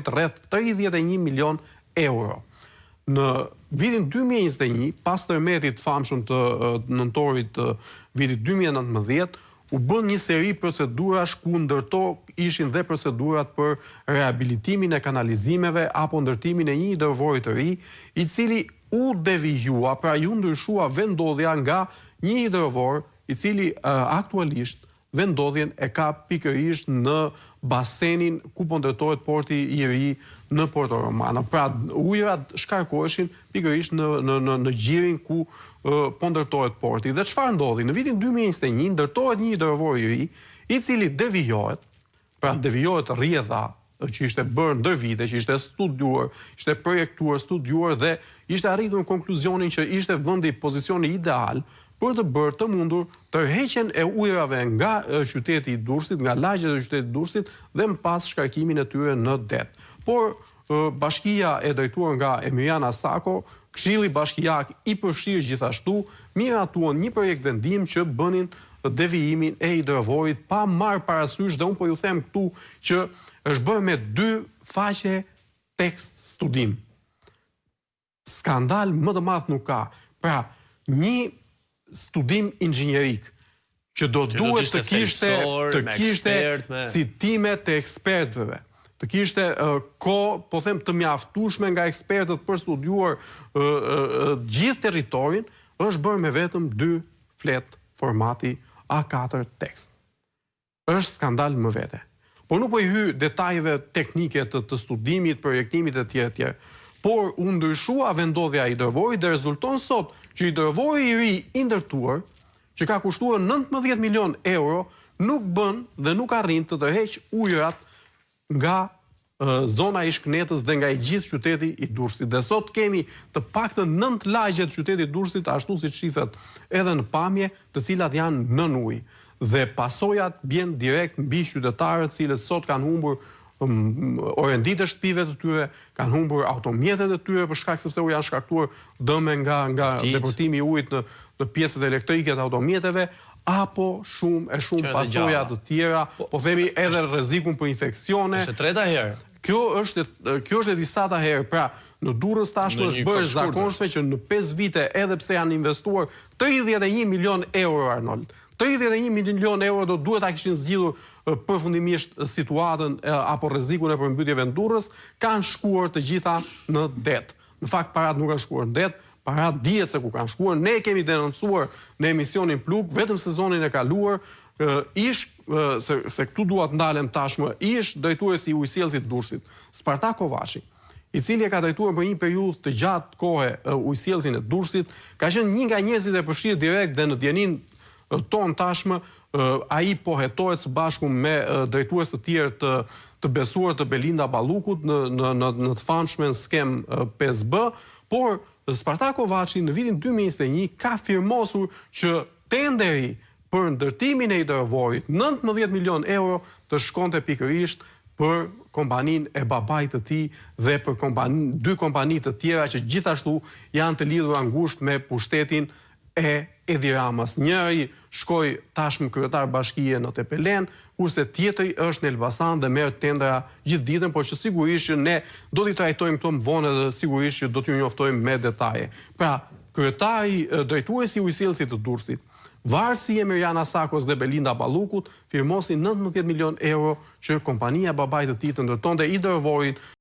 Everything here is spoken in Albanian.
rreth 31 milion euro. Në vitin 2021, pas tërmetit famshëm të nëntorit të vitit 2019, u bën një seri procedurash ku ndërto ishin dhe procedurat për rehabilitimin e kanalizimeve apo ndërtimin e një hidrovori të ri, i cili u devijua, pra ju ndryshua vendodhja nga një hidrovor i cili aktualisht vendodhjen e ka pikërisht në basenin ku po ndërtohet porti i ri në Porto Romano. Pra, ujërat shkarkoheshin pikërisht në gjirin ku po ndërtohet porti. Dhe çfarë ndodhi? Në vitin 2021 ndërtohet një hidrovor i ri, i cili devijohet, pra devijohet rrjedha që ishte bërë ndër vite, që ishte studiuar, ishte projektuar, studiuar dhe ishte arritur në konkluzionin që ishte vendi pozicioni ideal për të bërë të mundur tërheqjen e ujërave nga qyteti i Durrësit, nga lagjet e qytetit Durrësit dhe më pas shkarkimin e tyre në det. Por bashkia e drejtuar nga Emiriana Sako, Këshilli Bashkiak i përfshirë gjithashtu, miratuan një projekt vendim që bënin devijimin e hidrovorit pa marrë parasysh, dhe unë po ju them këtu që është bërë me 2 faqe tekst studim. Skandal më të madh nuk ka. Pra, një studim inxhinierik që do duhet të kishte citime të ekspertëve, të kishte kohë, po them, të mjaftueshme nga ekspertët për studiuar gjithë territorin, është bërë me vetëm 2 flet formati A4 tekst. Është skandal më vete. Po nuk po i hy detajeve teknike të studimit, projektimit e tjerë. Por u ndryshua vendodhja e hidrovorit dhe rezulton sot që hidrovori i ri i ndërtuar, që ka kushtuar 19 milion euro, nuk bën dhe nuk arrin të tërheq ujërat nga zona e Shkënetës dhe nga i gjithë qyteti i Durrësit. Dhe sot kemi të paktën 9 lagje të qytetit Durrësit, ashtu si shifet edhe në pamje, të cilat janë nën ujë. Dhe pasojat bjen direkt mbi qytetarët, cilët sot kanë humbur orendit e shtëpive të tyre, kanë humbur automjetet e tyre për shkak sepse u janë shkaktuar dëme nga depërtimi i ujit në pjesët elektrike të automjeteve, apo shumë pasoja të tjera, po themi edhe rrezikun për infeksione. Është treta herë. Kjo është e disata herë. Pra, në Durrës tashmë është bërë zakonshme që në 5 vite, edhe pse janë investuar 31 milion euro, Arnold, 31 milion euro do duhet ta kishin zgjidhur përfundimisht situatën apo rrezikun e përmbytjeve në Durrës, kanë shkuar të gjitha në det. Në fakt, parat nuk kanë shkuar në det, parat dihet se ku kanë shkuar. Ne kemi denoncuar në emisionin Plug, vetëm sezonin e kaluar, se këtu duat ndalem tashmë, ish drejtuesi i ujësjellësit të Durrësit, Spartak Kovaçi, i cili e ka drejtuar për një periudhë të gjatë kohe ujësjellësin e Durrësit, ka qenë një nga njerëzit e përfshirë direkt dhe në djenin ton tashmë, ai po hetohet së bashku me drejtues të tjerë të besuar të Belinda Ballukut në të famshmen skem 5B, por Spartak Kovaçi në vitin 2021 ka firmosur që tenderi për ndërtimin e hidrovorit 19 milion euro të shkonte pikërisht për kompaninë e babait të tij dhe për 2 kompani të tjera që gjithashtu janë të lidhura ngushtë me pushtetin e Edi Ramës. Njëri shkoi tashmë kryetar bashkie në Tepelen, kurse tjetri është në Elbasan dhe merr tendera gjithë ditën, por që sigurisht që ne do t'i trajtojmë këto më vonë dhe sigurisht që do t'ju njoftojmë me detaje. Pra, kryetari drejtuesi i ujësjellësit të Durrësit, varësi Emiriana Sakos dhe Belinda Ballukut, firmosin 19 milion euro që kompania babait të tij të ndërtonte hidrovorin